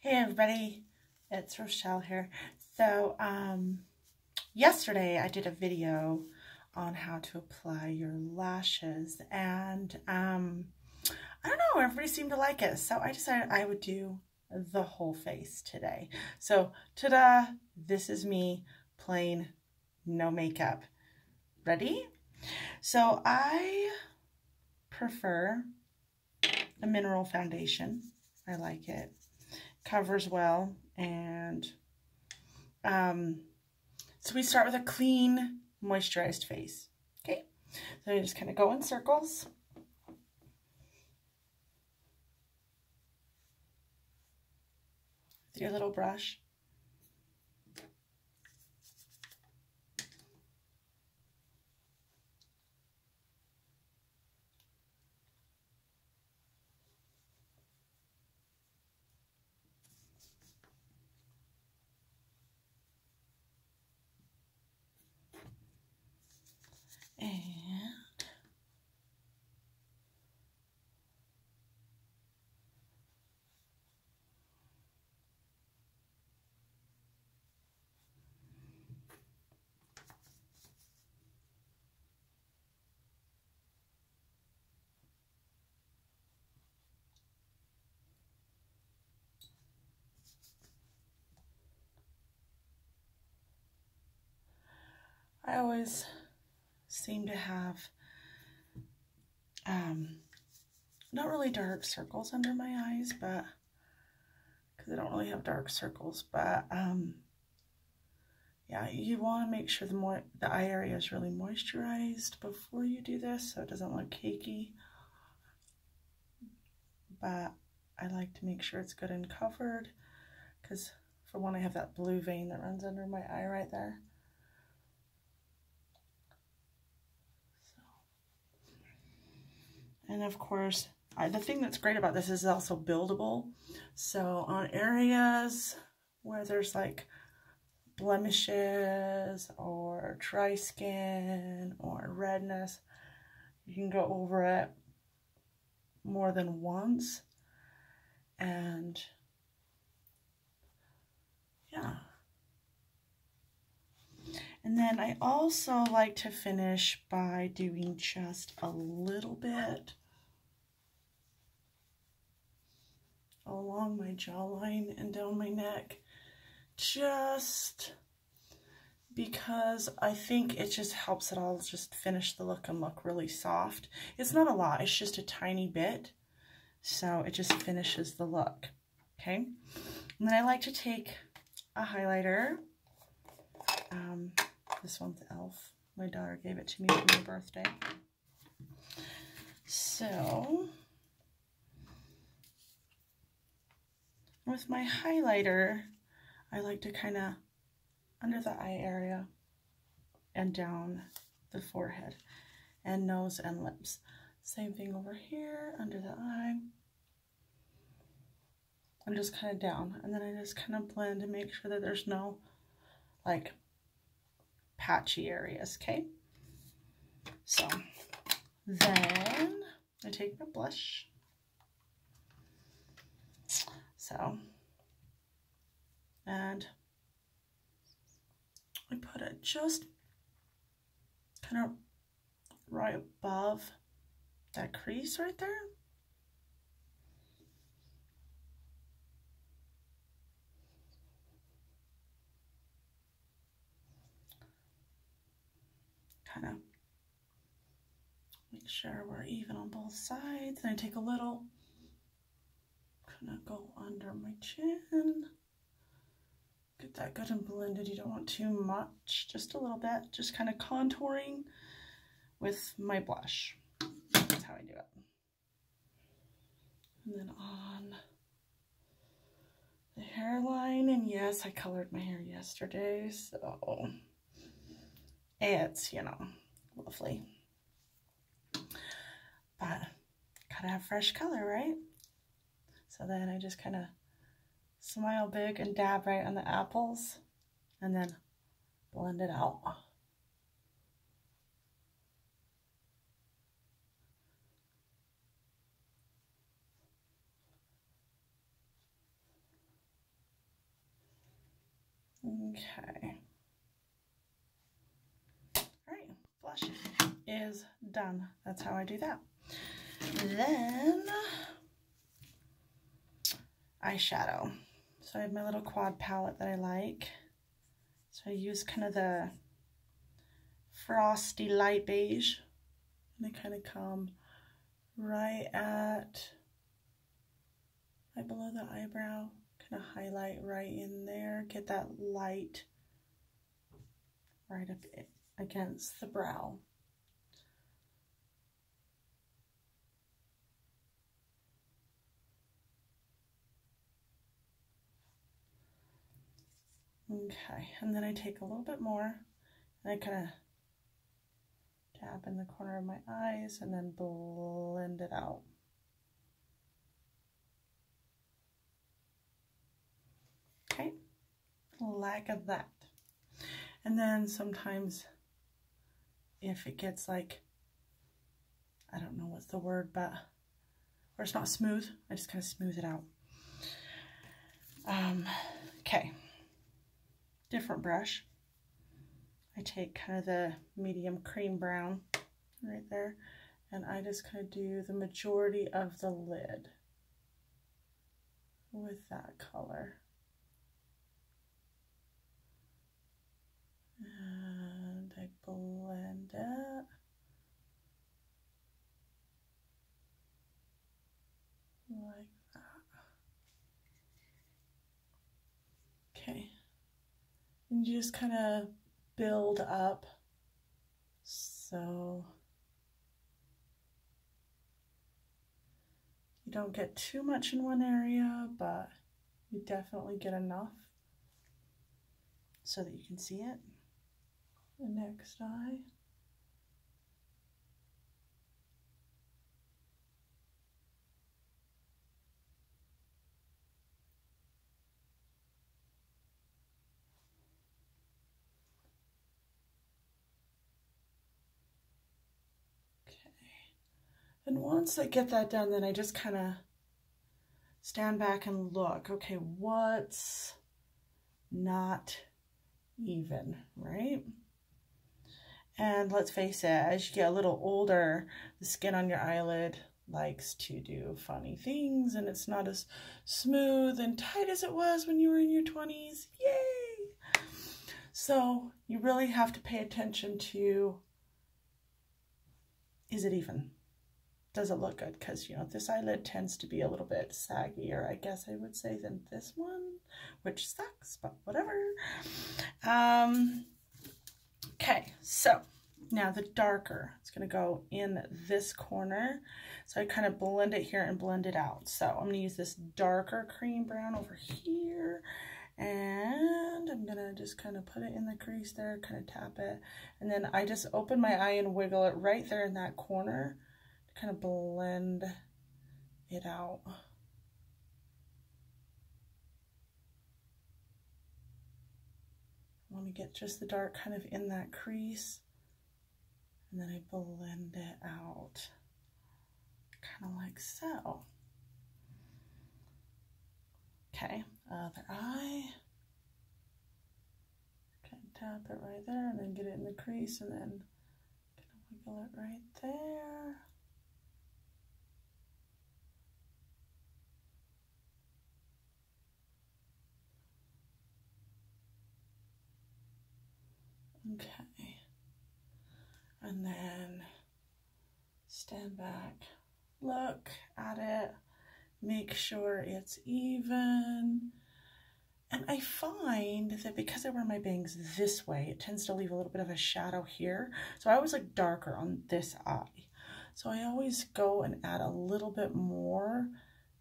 Hey everybody, it's Rochelle here. So, yesterday I did a video on how to apply your lashes and, I don't know, everybody seemed to like it. So I decided I would do the whole face today. So, ta-da, this is me plain, no makeup. Ready? So I prefer a mineral foundation. I like it. Covers well, and so we start with a clean, moisturized face. Okay, so you just kind of go in circles. With your little brush. And I always seem to have not really dark circles under my eyes, but because I don't really have dark circles, but yeah, you want to make sure the eye area is really moisturized before you do this so it doesn't look cakey. But I like to make sure it's good and covered because for one, I have that blue vein that runs under my eye right there. So, and of course, the thing that's great about this is also buildable. So on areas where there's like blemishes or dry skin or redness, you can go over it more than once. And yeah. And then I also like to finish by doing just a little bit along my jawline and down my neck, just because I think it just helps it all just finish the look and look really soft. It's not a lot, it's just a tiny bit, so it just finishes the look, okay? And then I like to take a highlighter. This one's e.l.f. My daughter gave it to me for my birthday. So, with my highlighter, I like to kind of under the eye area and down the forehead and nose and lips. Same thing over here under the eye. And just kind of down. And then I just kind of blend to make sure that there's no like patchy areas, okay? So then I take my blush. So, and I put it just kind of right above that crease right there. Kind of make sure we're even on both sides. And I take a little, kind of go under my chin. Get that good and blended. You don't want too much, just a little bit. Just kind of contouring with my blush. That's how I do it. And then on the hairline, and yes, I colored my hair yesterday, so it's, you know, lovely. But gotta have fresh color, right? So then I just kind of smile big and dab right on the apples and then blend it out. Okay. All right, blush is done. That's how I do that. Then eyeshadow. So I have my little quad palette that I like. So I use kind of the frosty light beige, and they kind of come right below the eyebrow, kind of highlight right in there, get that light right up against the brow. Okay, and then I take a little bit more and I kind of tap in the corner of my eyes and then blend it out. Okay, like that. And then sometimes if it gets like, I don't know what's the word, but, or it's not smooth, I just kind of smooth it out. Okay, different brush. I take kind of the medium cream brown right there, and I just kind of do the majority of the lid with that color. And I blend it. Like that. Okay. And you just kind of build up. So you don't get too much in one area, but you definitely get enough so that you can see it. The next eye. And once I get that done, then I just kind of stand back and look, okay, what's not even, right? And let's face it, as you get a little older, the skin on your eyelid likes to do funny things, and it's not as smooth and tight as it was when you were in your 20s. Yay! So you really have to pay attention to, is it even? Does it look good? Because, you know, this eyelid tends to be a little bit saggier, I guess I would say, than this one, which sucks, but whatever. Okay, so now the darker, it's going to go in this corner. So I kind of blend it here and blend it out. So I'm going to use this darker cream brown over here, and I'm going to just kind of put it in the crease there, kind of tap it, and then I just open my eye and wiggle it right there in that corner, kind of blend it out. I want to get just the dark kind of in that crease, and then I blend it out, kind of like so. Okay, other eye. Kind of tap it right there, and then get it in the crease, and then kind of wiggle it right there. Okay, and then stand back, look at it, make sure it's even. And I find that because I wear my bangs this way, it tends to leave a little bit of a shadow here. So I always like darker on this eye. So I always go and add a little bit more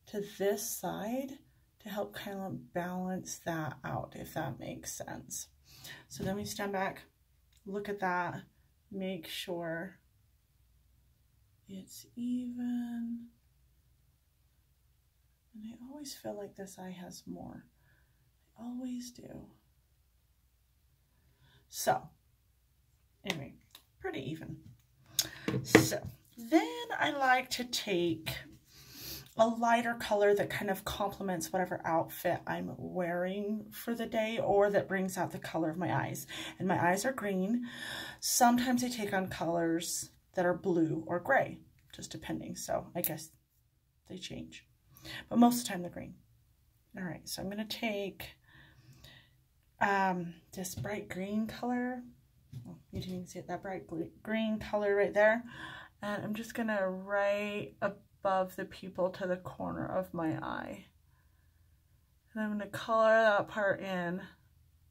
to this side to help kind of balance that out, if that makes sense. So then we stand back, look at that, make sure it's even. And I always feel like this eye has more. I always do. So, anyway, pretty even. So, then I like to take a lighter color that kind of complements whatever outfit I'm wearing for the day, or that brings out the color of my eyes. And my eyes are green. Sometimes they take on colors that are blue or gray, just depending. So I guess they change. But most of the time they're green. All right, so I'm going to take this bright green color. Oh, you didn't even see it, that bright green color right there. And I'm just going to right above the pupil to the corner of my eye. And I'm going to color that part in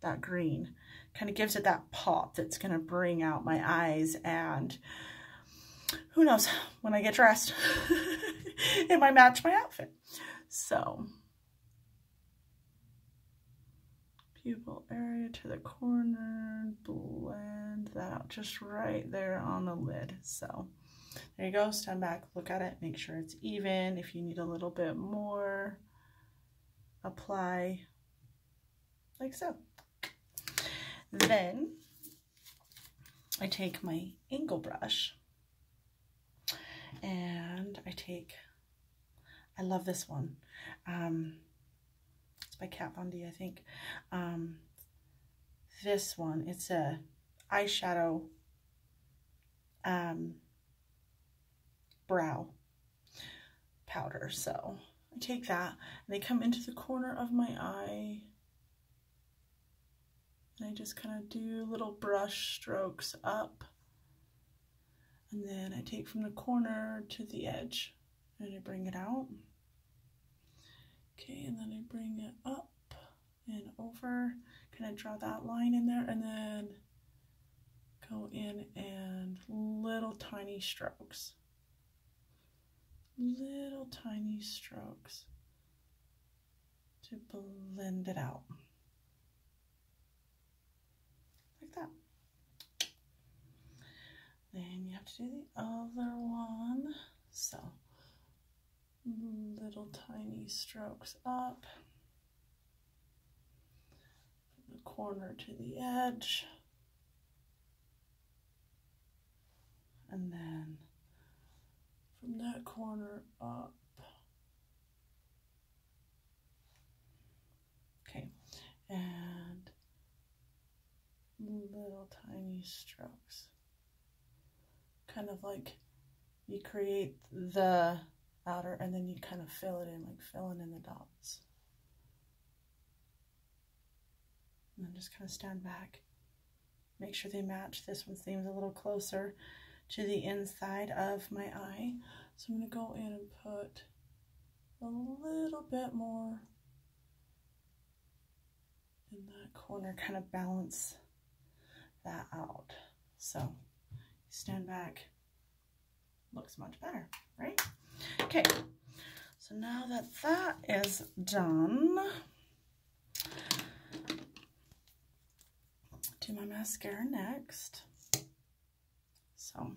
that green. Kind of gives it that pop that's going to bring out my eyes, and who knows, when I get dressed, it might match my outfit. So, pupil area to the corner, blend that out just right there on the lid. So, there you go. Stand back, look at it, make sure it's even. If you need a little bit more, apply like so. Then I take my angle brush and I love this one. It's by Kat Von D, I think. This one, it's a eyeshadow brow powder. So I take that and I come into the corner of my eye. And I just kind of do little brush strokes up. And then I take from the corner to the edge and I bring it out. Okay, and then I bring it up and over. Kind of draw that line in there and then go in and little tiny strokes. Little tiny strokes to blend it out. Like that. Then you have to do the other one. So, little tiny strokes up. From the corner to the edge. And then from that corner up. Okay. And little tiny strokes. Kind of like you create the outer and then you kind of fill it in, like filling in the dots. And then just kind of stand back. Make sure they match. This one seems a little closer to the inside of my eye. So I'm going to go in and put a little bit more in that corner, kind of balance that out. So stand back, looks much better, right? Okay, so now that that is done, do my mascara next. So I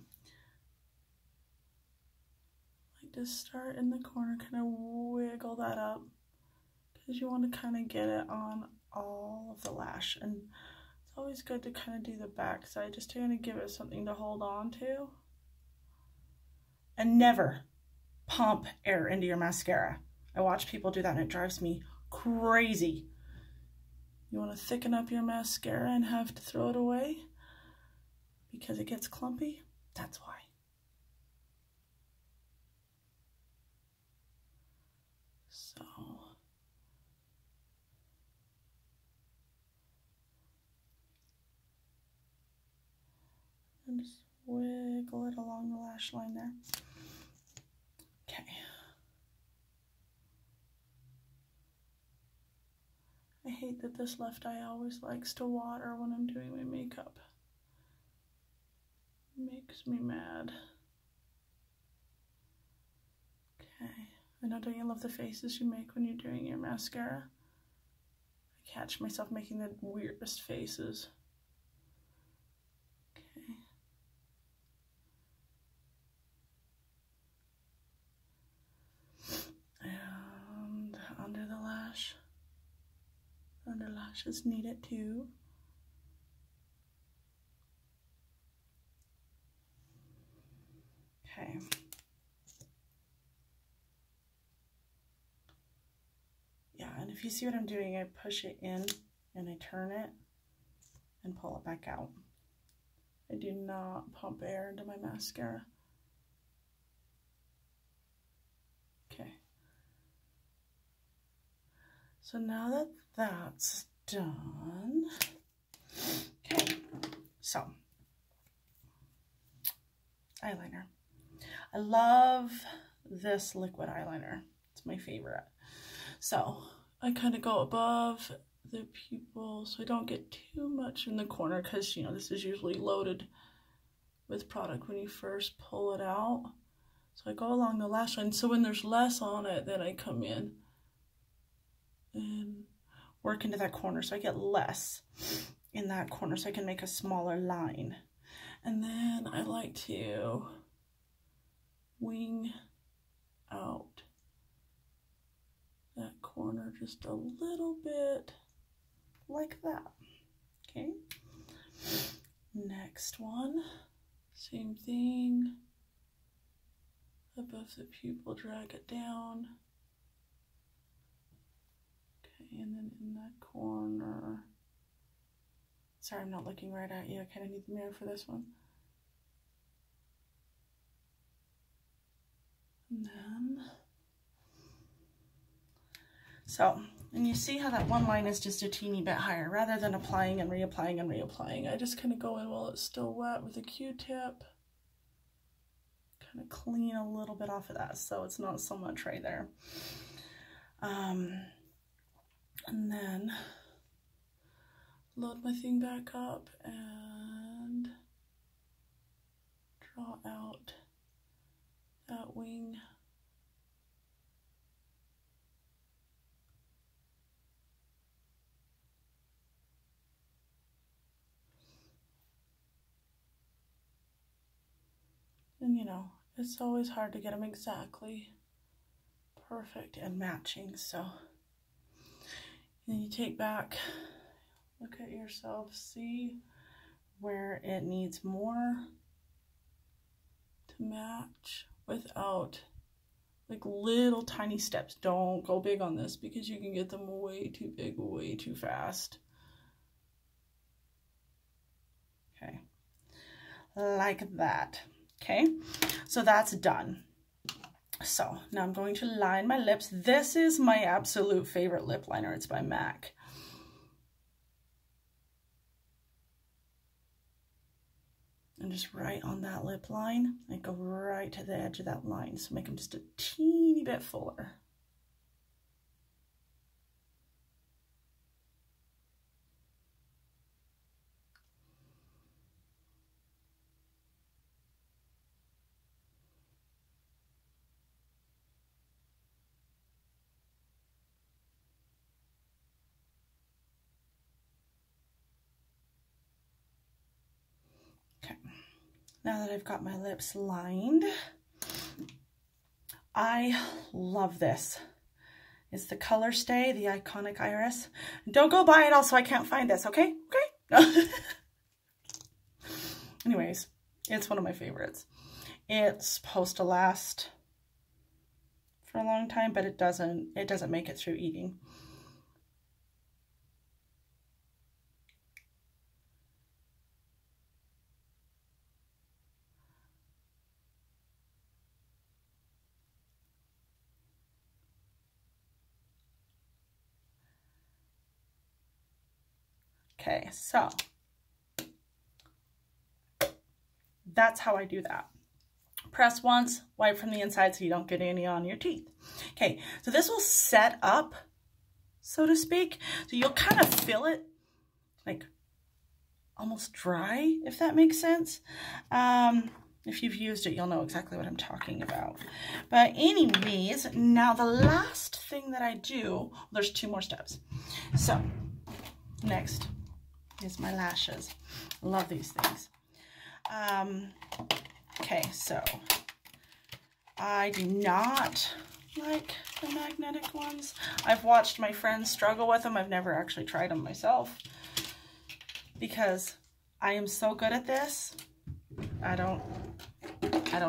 like to start in the corner, kind of wiggle that up because you want to kind of get it on all of the lash, and it's always good to kind of do the back side just to kind of give it something to hold on to. And never pump air into your mascara. I watch people do that and it drives me crazy. You want to thicken up your mascara and have to throw it away because it gets clumpy? That's why. So and just wiggle it along the lash line there. Okay. I hate that this left eye always likes to water when I'm doing my makeup. It makes me mad. Okay. I know, don't you love the faces you make when you're doing your mascara? I catch myself making the weirdest faces. Okay. And under the lash. Under lashes need it too. Okay. if you see what I'm doing, I push it in and I turn it and pull it back out. I do not pump air into my mascara. Okay. So now that that's done, okay, so eyeliner. I love this liquid eyeliner. It's my favorite. So I kind of go above the pupil so I don't get too much in the corner, because you know this is usually loaded with product when you first pull it out. So I go along the lash line, so when there's less on it, then I come in and work into that corner so I get less in that corner so I can make a smaller line. And then I like to wing out that corner just a little bit like that. Okay, next one, same thing, above the pupil, drag it down. Okay, and then in that corner, sorry, I'm not looking right at you, I kind of need the mirror for this one. And then, so, and you see how that one line is just a teeny bit higher. Rather than applying and reapplying and reapplying, I just kind of go in while it's still wet with a Q-tip. Kind of clean a little bit off of that so it's not so much right there. And then load my thing back up and draw out that wing. And you know, it's always hard to get them exactly perfect and matching, so then you take back, look at yourself, see where it needs more to match without like little tiny steps. Don't go big on this because you can get them way too big, way too fast. Okay, like that. Okay, so that's done. So now I'm going to line my lips. This is my absolute favorite lip liner. It's by MAC. And just right on that lip line, I go right to the edge of that line. So make them just a teeny bit fuller. Okay, now that I've got my lips lined, I love this. It's the Color Stay, the Iconic Iris. Don't go buy it also, I can't find this, okay? Okay? Anyways, it's one of my favorites. It's supposed to last for a long time, but it doesn't make it through eating. Okay, so that's how I do that. Press once, wipe from the inside so you don't get any on your teeth. Okay, so this will set up, so to speak. So you'll kind of feel it like almost dry, if that makes sense. If you've used it, you'll know exactly what I'm talking about. But anyways, now the last thing that I do, there's 2 more steps. So next is my lashes. Love these things. Okay, so I do not like the magnetic ones. I've watched my friends struggle with them. I've never actually tried them myself because I am so good at this. I don't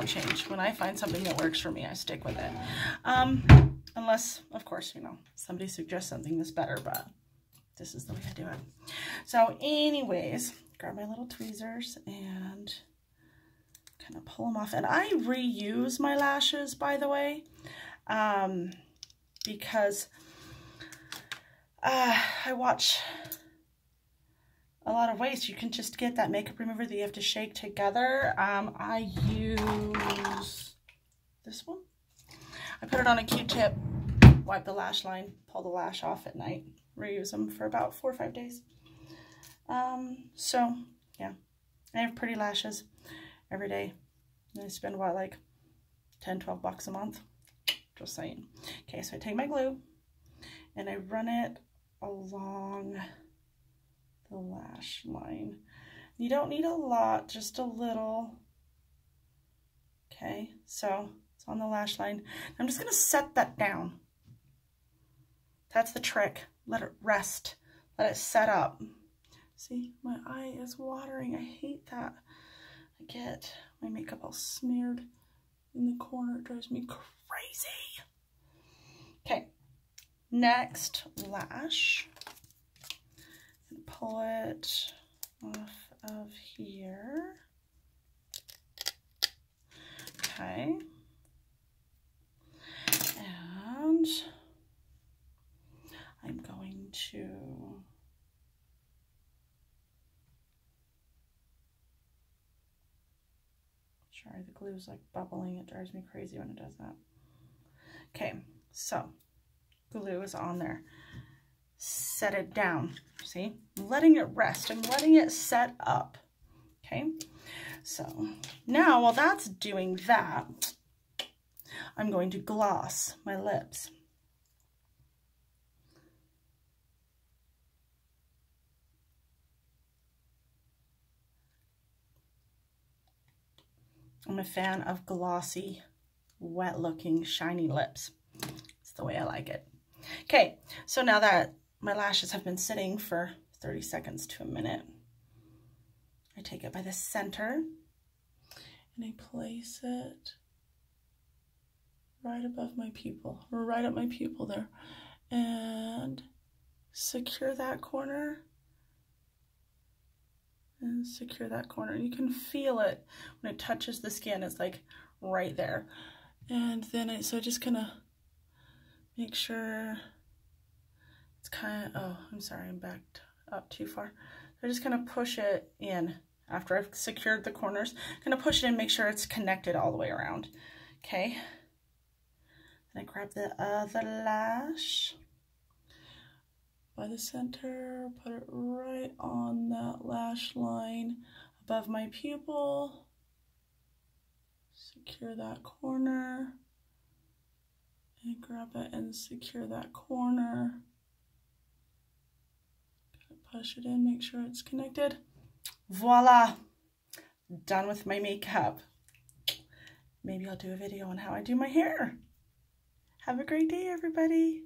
change. When I find something that works for me, I stick with it. Unless, of course, you know, somebody suggests something that's better, but this is the way I do it. So anyways, grab my little tweezers and kind of pull them off. And I reuse my lashes, by the way, because I watch a lot of ways. You can just get that makeup remover that you have to shake together. I use this one. I put it on a Q-tip, wipe the lash line, pull the lash off at night, reuse them for about 4 or 5 days. So yeah, I have pretty lashes every day. And I spend what, like 10, 12 bucks a month? Just saying. Okay, so I take my glue and I run it along the lash line. You don't need a lot, just a little. Okay, so it's on the lash line. I'm just gonna set that down. That's the trick. Let it rest. Let it set up. See, my eye is watering. I hate that. I get my makeup all smeared in the corner. It drives me crazy. Okay, next lash. Pull it off of here. Okay. And I'm going to sorry, the glue's like bubbling. It drives me crazy when it does that. Okay, so glue is on there. Set it down. See, I'm letting it rest. I'm letting it set up. Okay, so now while that's doing that, I'm going to gloss my lips. I'm a fan of glossy, wet looking, shiny lips. It's the way I like it. Okay, so now that my lashes have been sitting for 30 seconds to a minute, I take it by the center and I place it right above my pupil, or right at my pupil there, and secure that corner and secure that corner. You can feel it when it touches the skin. It's like right there. And then so I just kind of make sure it's kind of, oh, I'm sorry, I'm backed up too far. So I just kind of push it in after I've secured the corners. Kind of push it in, make sure it's connected all the way around. Okay. Then I grab the other lash by the center, put it right on that lash line above my pupil. Secure that corner. And grab it and secure that corner. Push it in, make sure it's connected. Voila! Done with my makeup. Maybe I'll do a video on how I do my hair. Have a great day, everybody.